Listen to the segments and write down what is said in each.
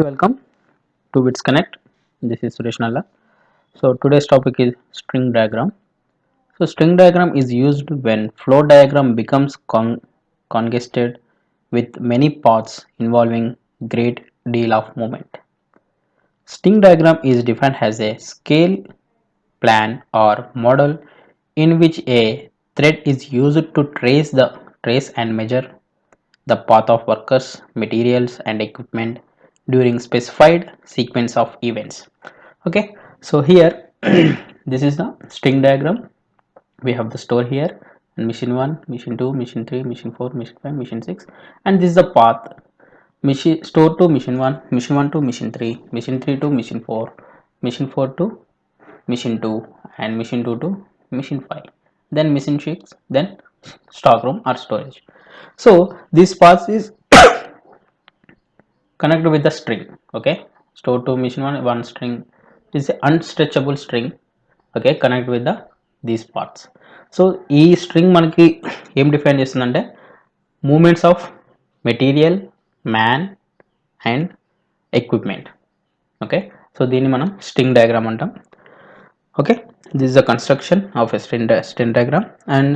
Welcome to Bits Connect. This is Suresh Nalla. So today's topic is string diagram. So string diagram is used when flow diagram becomes congested with many paths involving great deal of movement. String diagram is defined as a scale, plan or model in which a thread is used to trace and measure the path of workers, materials and equipment during specified sequence of events. Okay, so here this is the string diagram. We have the store here and mission 1, mission 2, mission 3, mission 4, mission 5, mission 6, and this is the path. Mission store to mission 1, mission 1 to mission 3, mission 3 to mission 4, mission 4 to mission 2, and mission 2 to mission 5, then mission 6, then stockroom or storage. So this path is connected with the string. Okay, store to mission one string is an unstretchable string. Okay, connect with the these parts. So ఈ string మనకి ఏం define చేస్తుందంటే moments of material, man and equipment. Okay, so దీన్ని మనం string diagram అంటాం. Okay, this is a construction of a string diagram, and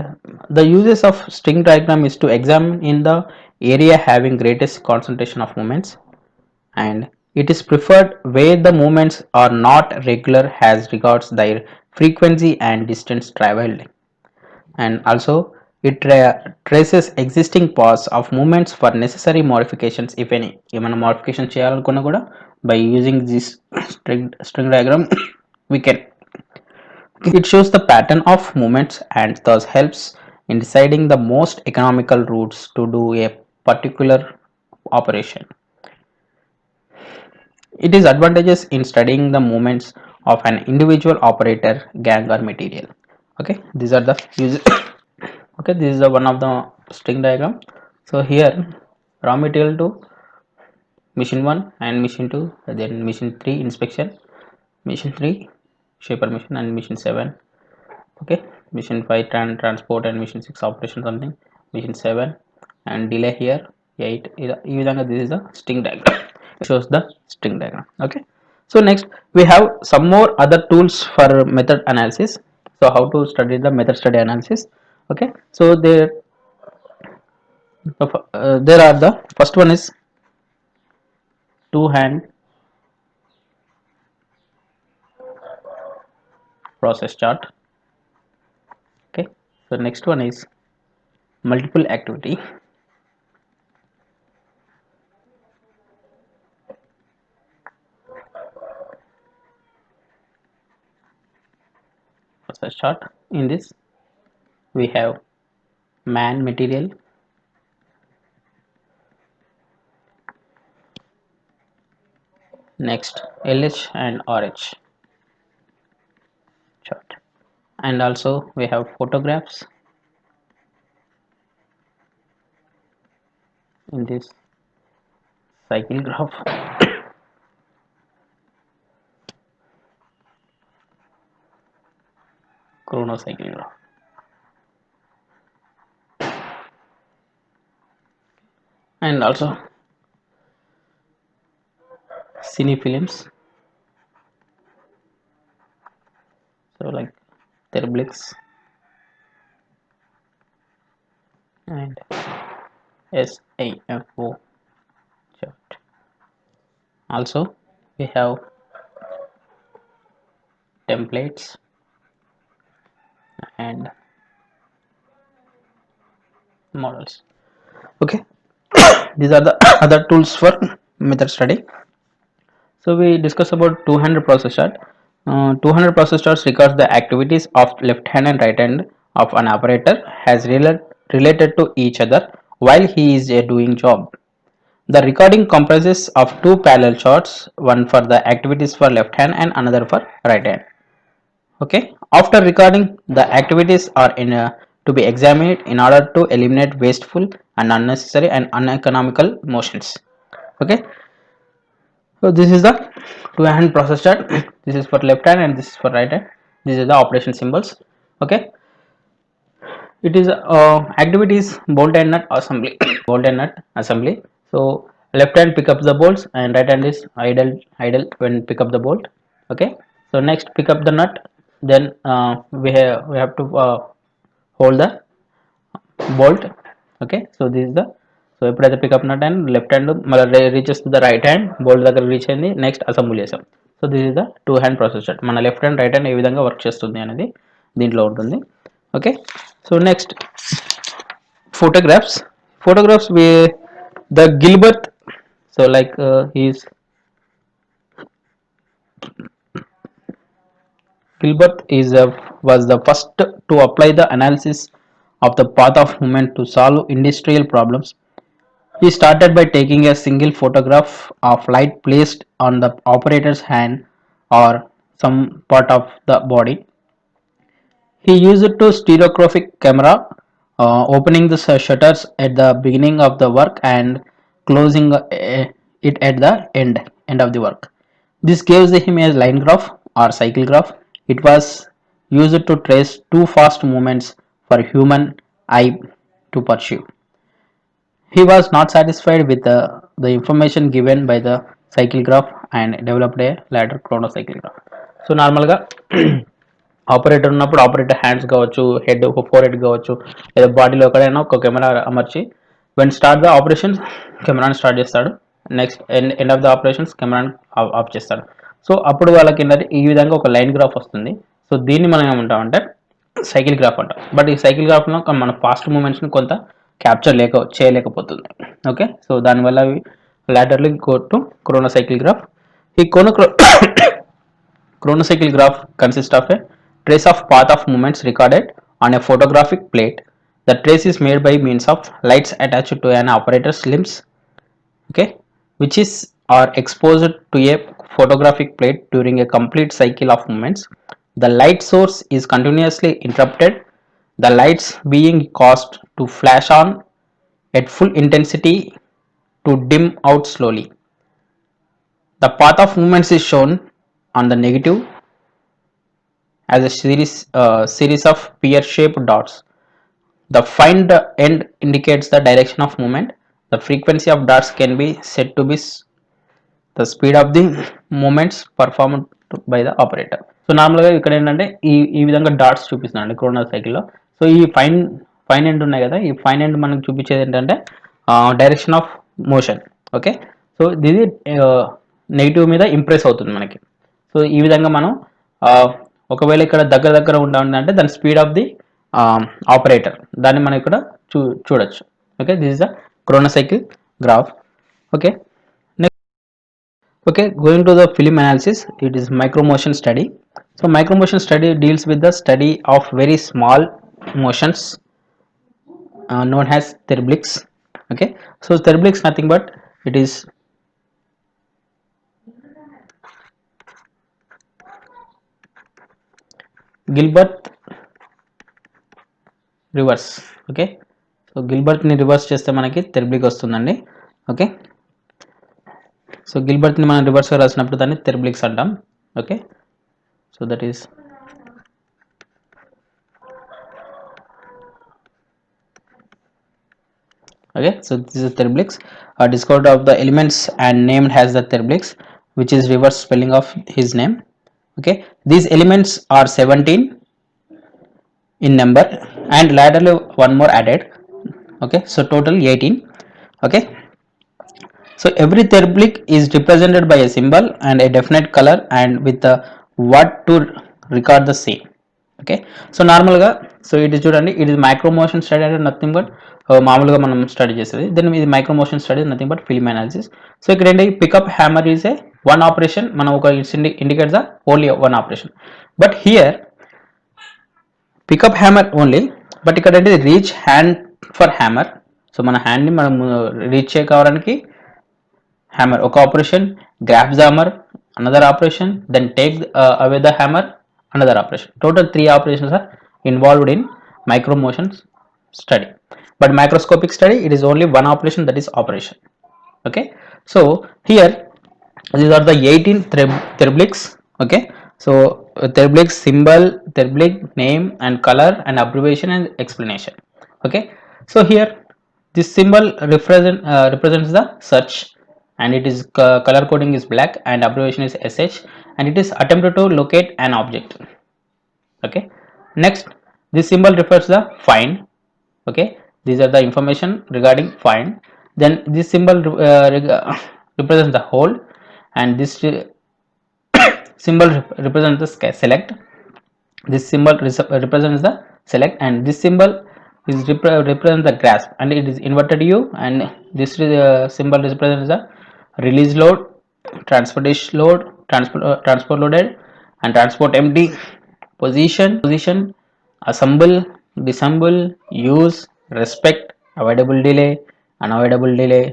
the uses of string diagram is to examine in the area having greatest concentration of moments, and it is preferred where the movements are not regular as regards their frequency and distance traveled, and also it traces existing paths of movements for necessary modifications if any. ఏమైనా modification చేయాలనుకున్నా కూడా by using this string diagram we can. It shows the pattern of movements and thus helps in deciding the most economical routes to do a particular operation. It is advantageous in studying the movements of an individual operator, gang or material. Okay, these are the uses. Okay, this is the one of the string diagram. So here raw material to mission 1 and mission 2, then mission 3 inspection, mission 3 shaper mission, and mission 7. Okay, mission 5 transport, and mission 6 operation something, mission 7 and delay here 8. ఈ విధంగా this is the string diagram. It shows the string diagram. Okay, so next we have some more other tools for method analysis. So how to study the method study analysis. Okay, so there are the first one is two hand process chart. Okay, so next one is multiple activity process chart. In this we have man, material, next LH and RH chart, and also we have photographs in this cycle graph, chronocycle graph, and also cine films, so like Therblix and SAFO chart. Also we have templates and models. Okay, these are the other tools for method study. So we discuss about two-handed process chart. Two-handed process charts records the activities of left hand and right hand of an operator as related to each other while he is doing job. The recording comprises of two parallel charts, one for the activities for left hand and another for right hand. Okay, after recording, the activities are to be examined in order to eliminate wasteful and unnecessary and uneconomical motions. Okay, so this is the two hand process chart. This is for left hand and this is for right hand. This is the operation symbols. Okay, it is activities bolt and nut assembly. Bolt and nut assembly. So left hand pick up the bolts and right hand is idle when pick up the bolt. Okay, so next pick up the nut, then we have to hold the bolt. Okay, so this is the, so ఎప్పుడైతే pickup nut and left hand మళ్ళీ reaches to the right hand bolt దగ్గర reach అయింది, next assemble చేసాం. So this is the two hand process. మన left hand right hand ఏ విధంగా work చేస్తుంది అనేది దీంట్లో ఉంటుంది. Okay, so next photographs the Gilbert. So like is Gilbert was the first to apply the analysis of the path of movement to solve industrial problems. He started by taking a single photograph of light placed on the operator's hand or some part of the body. He used it to stereoscopic camera, opening the shutters at the beginning of the work and closing it at the end of the work. This gives him a line graph or cycle graph. It was used to trace two fast movements for human eye to perceive. He was not satisfied with the information given by the cycle graph and developed a later chronocycle graph. So నార్మల్గా operator ఉన్నప్పుడు operator hands కావచ్చు, head four head కావచ్చు, లేదా బాడీలో ఎక్కడైనా ఒక camera అమర్చి when start the operation కెమెరాని స్టార్ట్ చేస్తాడు, next end of the operations కెమెరాని ఆఫ్ చేస్తాడు. సో అప్పుడు వాళ్ళకి ఏంటంటే ఈ విధంగా ఒక లైన్ గ్రాఫ్ వస్తుంది. సో దీన్ని మనం ఏమంటామంటే సైకిల్ గ్రాఫ్ అంటాం. బట్ ఈ సైకిల్ గ్రాఫ్లో మన ఫాస్ట్ మూమెంట్స్ని కొంత క్యాప్చర్ చేయలేకపోతుంది. ఓకే, సో దానివల్ల అవి laterally go to chronocycle graph. ఈ chronocycle graph consists of a trace of path of movements recorded on a photographic plate. The trace is made by means of lights attached to an operator's limbs, okay, which are exposed to a photographic plate during a complete cycle of movements. The light source is continuously interrupted, the lights being caused to flash on at full intensity to dim out slowly. The path of movements is shown on the negative as a series of pear-shaped dots. The find end indicates the direction of movement. The frequency of dots can be said to be the speed of the movements performed by the operator. So నార్మల్గా ఇక్కడ ఏంటంటే ఈ విధంగా dots చూపిస్తున్నాండి క్రోనో సైకిల్లో. So ఈ fine end ఉన్నాయి కదా, ఈ ఫైన్ ఎండ్ మనకు చూపించేది ఏంటంటే direction of motion. Okay, so ఇది నెగిటివ్ మీద ఇంప్రెస్ అవుతుంది మనకి. సో ఈ విధంగా మనం ఒకవేళ ఇక్కడ దగ్గర ఉందంటే దాని స్పీడ్ ఆఫ్ ది ఆపరేటర్, దాన్ని మనం ఇక్కడ చూడొచ్చు. Okay, this is the chronocycle graph. Okay, next, okay, going to the film analysis, it is micromotion study. So micromotion study deals with the study of very small motions known as therblics. Okay, so therblics nothing but it is Gilbert reverse. Okay, so గిల్బర్ట్ని reverse చేస్తే మనకి తెర్బ్లిక్ వస్తుందండి. Okay, so గిల్బర్ట్ని మనం రివర్స్గా రాసినప్పుడు దాన్ని తెర్బ్లిక్స్ అంటాం. Okay, so that is okay, so this is therblics, discovered of the elements and named as the therblics, which is reverse spelling of his name. Okay, these elements are 17 in number and laterally one more added. Okay, so total 18. Okay, so every therblic is represented by a symbol and a definite color and with the what to record the same. Okay, so నార్మల్గా so ఇది చూడండి, ఇది micromotion study అంటే nothing but మామూలుగా మనం study చేసేది. Then ఇది micromotion study nothing but film analysis. So ఇక్కడ ఏంటి pickup hammer is a one operation, మనం ఒక indicate the only one operation. But here pickup hammer only, but ఇక్కడ ఏంటి reach hand for hammer. So మన హ్యాండ్ని మనం రీచ్ చేయడానికి హ్యామర్ ఒక ఆపరేషన్, grab the hammer another operation, then take away the hammer another operation. Total 3 operations are involved in micromotion study, but microscopic study it is only one operation, that is operation. Okay, so here these are the 18 therblics. Okay, so therblic symbol, therblic name and color and abbreviation and explanation. Okay, so here this symbol represents the search, and it is color coding is black and abbreviation is sh, and it is attempted to locate an object. Okay, next, this symbol refers the find. Okay, these are the information regarding find. Then this symbol represents the hold, and this symbol represents the select. This symbol represents the select, and this symbol is represents the grasp, and it is inverted u, and this symbol represents the release load, transportation load, transport loaded, and transport empty, position, assemble, disassemble, use, respect, avoidable delay, unavoidable delay,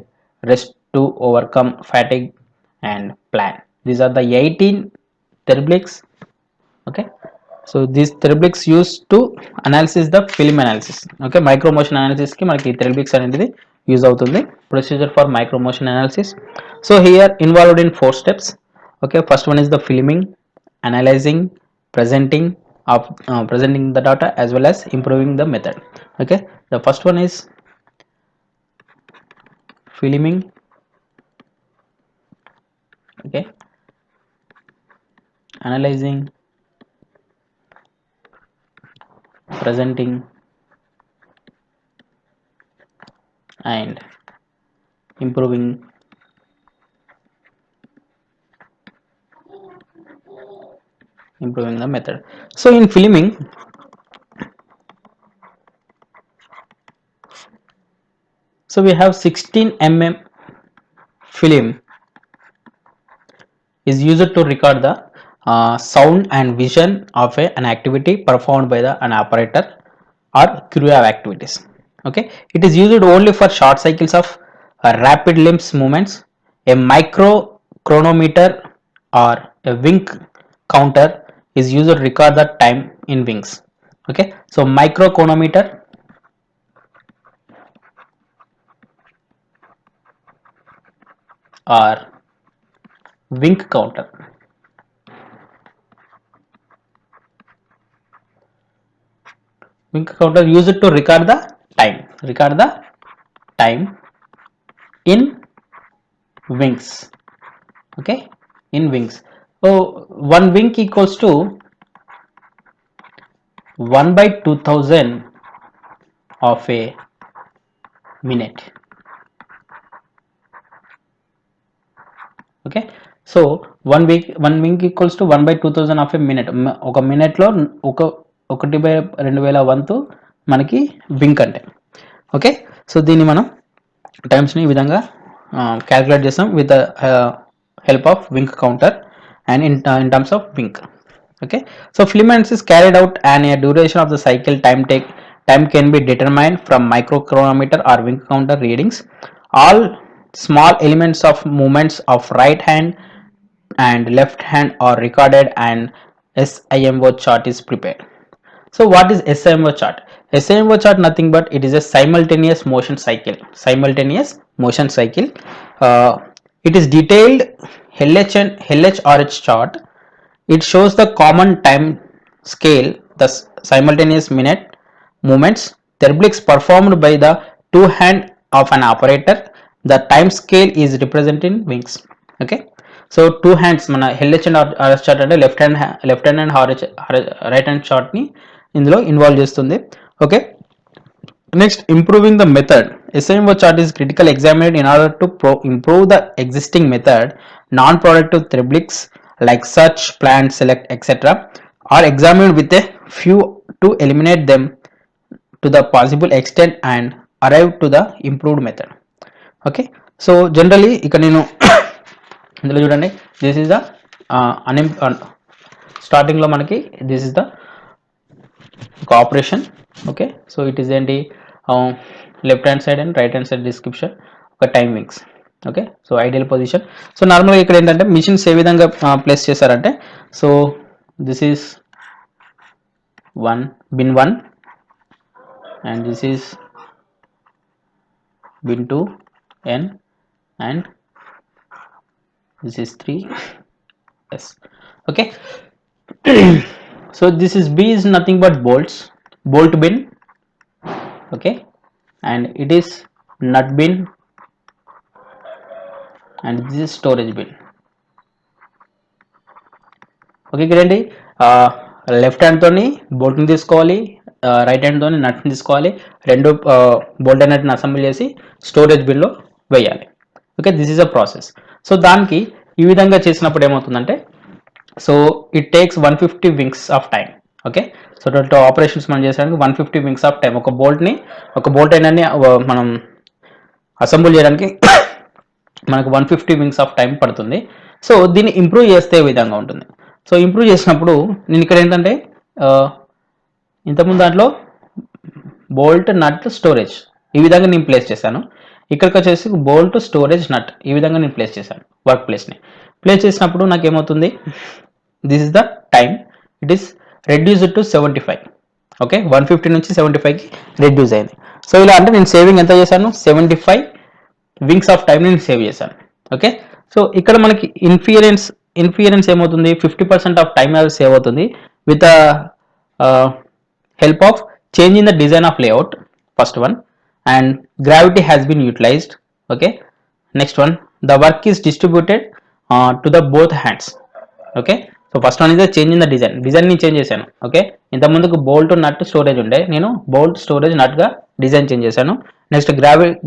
rest to overcome fatigue, and plan. These are the 18 therblics. Okay, so these therblics used to analysis the film analysis. Okay, micro motion analysis ki manaki therblics అనేది use అవుతుంది. Procedure for micro motion analysis. So here involved in 4 steps. Okay, first one is the filming, analyzing, presenting of presenting the data, as well as improving the method. Okay, the first one is filming. Okay, analyzing, presenting, and improving the method. So in filming, so we have 16 mm film is used to record the sound and vision of an activity performed by an operator or crew of activities. Okay, it is used only for short cycles of rapid limbs movements. A micro chronometer or a wink counter is used to record the time in winks. Okay, so micro chronometer or wink counter. Wink counter used to record the time in winks. Okay, in winks. So one wink equals to 1 by 2000 of a minute. Okay, so one wink equals to 1 by 2000 of a minute. ఒక minute లో ఒకటి by 2000 వంతు మనకి wink అంటే. Okay, so దీన్ని మనం టైమ్స్ని ఈ విధంగా క్యాలిక్యులేట్ చేస్తాం with the help of wink counter and in terms of wink. Okay, so film analysis is carried out and a duration of the cycle time can be determined from microchronometer or wink counter readings. All small elements of movements of right hand and left hand are recorded and SIMO chart is prepared. So what is SIMO chart? SIMO chart nothing but it is a simultaneous motion cycle. It is detailed LHRH chart. It shows the common time scale, the simultaneous minute movements, therblics performed by the two hand of an operator. The time scale is represented in winks. Okay, so two hands mana LH and RH chart ante left hand and right hand chart ni ఇందులో involve చేస్తుంది. Okay, next, improving the method. SIMO chart is critically examined in order to improve the existing method. Non-productive therblics like search, plan, select, etc. are examined with a few to eliminate them to the possible extent and arrive to the improved method. Okay, so generally ఇక్కడ నేను ఇందులో చూడండి, this is the starting లో మనకి this is the operation. Okay, so it is ఏంటి left hand side and right hand side description, ఒక time wings. Okay, so ideal position. So నార్మల్గా ఇక్కడ ఏంటంటే మిషన్స్ ఏ విధంగా ప్లేస్ చేశారంటే, so this is bin 1 and this is bin 2 n and this is 3 s. Okay, so this is B is nothing but bolt bin. Okay, and it is nut bin, and this is storage bin. Okay ఇక్కడ ఏంటి left హ్యాండ్తోని బోల్ట్ని తీసుకోవాలి, right హ్యాండ్తోని నట్ని తీసుకోవాలి, రెండు bolt and నట్ని assembly చేసి storage బిన్లో వేయాలి. Okay, this is a process. So దానికి ఈ విధంగా చేసినప్పుడు ఏమవుతుందంటే, so it takes 150 wings of time. Okay, so total operations మనం చేసడానికి 150 వింగ్స్ ఆఫ్ టైం. ఒక బోల్ట్ అయినా మనం అసెంబుల్ చేయడానికి మనకు 150 వింగ్స్ ఆఫ్ టైం పడుతుంది. సో దీన్ని ఇంప్రూవ్ చేస్తే విధంగా ఉంటుంది. సో ఇంప్రూవ్ చేసినప్పుడు నేను ఇక్కడ ఏంటంటే ఇంతకుముందు దాంట్లో బోల్ట్ నట్ స్టోరేజ్ ఈ విధంగా నేను ప్లేస్ చేశాను. ఇక్కడికి వచ్చేసి బోల్ట్ స్టోరేజ్ నట్ ఈ విధంగా నేను ప్లేస్ చేశాను. వర్క్ ప్లేస్ని ప్లేస్ చేసినప్పుడు నాకు ఏమవుతుంది, this is the time, it is reduced to 75. Okay, 150 నుంచి 75కి రెడ్యూస్ అయింది. సో ఇలా అంటే నేను సేవింగ్ ఎంత చేశాను, 75 వింగ్స్ ఆఫ్ టైం నేను సేవ్ చేశాను. ఓకే, సో ఇక్కడ మనకి ఇన్ఫియరెన్స్ ఏమవుతుంది, 50% ఆఫ్ టైం సేవ్ అవుతుంది with help of change in the design of layout, first one, and gravity has been utilised. Okay, next one, the work is distributed to the both hands. Okay, so first one is change in the design ని change చేశాను. Okay, ఇంత ముందుకు bolt నట్ storage ఉండే, నేను bolt storage nut గా design change చేశాను. Next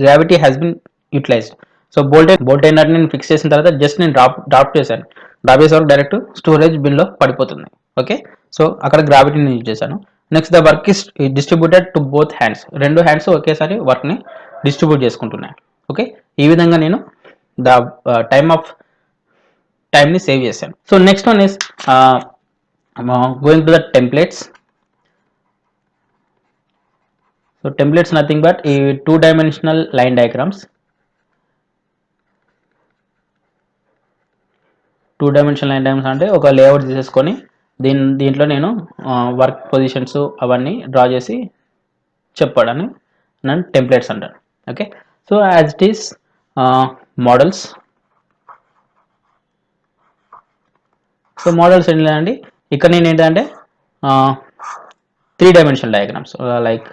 gravity has been utilised. So bolt అయిన nut నేను ఫిక్స్ చేసిన తర్వాత జస్ట్ నేను డ్రాప్ చేశాను. డ్రాప్ చేసే వరకు డైరెక్ట్ స్టోరేజ్ బిన్ లో పడిపోతుంది. ఓకే, సో అక్కడ గ్రావిటీని యూజ్ చేశాను. Next the work is distributed to both hands, రెండు హ్యాండ్స్ ఒకేసారి వర్క్ ని డిస్ట్రిబ్యూట్ చేసుకుంటున్నాయి. ఓకే, ఈ విధంగా నేను ద టైంని సేవ్ చేశాను. So next one is going to the templates. So templates nothing but ఈ 2-dimensional line diagrams. 2-dimensional line diagrams అంటే ఒక లేఅవుట్ తీసేసుకొని దీంట్లో నేను వర్క్ పొజిషన్స్ అవన్నీ డ్రా చేసి చెప్పాడని నన్ను టెంప్లెట్స్ అంటాను. Okay, so as it is models. So models ఏం లేదండి, ఇక్కడ నేను ఏంటంటే 3-dimensional డయాగ్రామ్స్ లైక్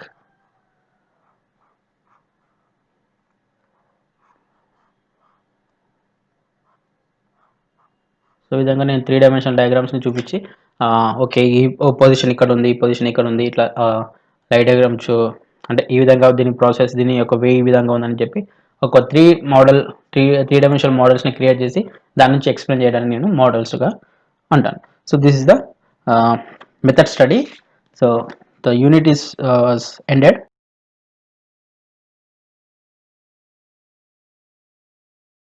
సో ఈ విధంగా నేను 3-dimensional డయాగ్రామ్స్ని చూపించి ఓకే ఈ పొజిషన్ ఇక్కడ ఉంది, ఈ పొజిషన్ ఇక్కడ ఉంది, ఇట్లా లైట్ డయాగ్రామ్స్ అంటే ఈ విధంగా దీని ప్రాసెస్, దీని యొక్క వే ఈ విధంగా ఉందని చెప్పి ఒక 3-dimensional మోడల్స్ని క్రియేట్ చేసి దాని నుంచి ఎక్స్ప్లెయిన్ చేయడానికి నేను మోడల్స్గా అంటాను. So this is the method study. So the unit is ended.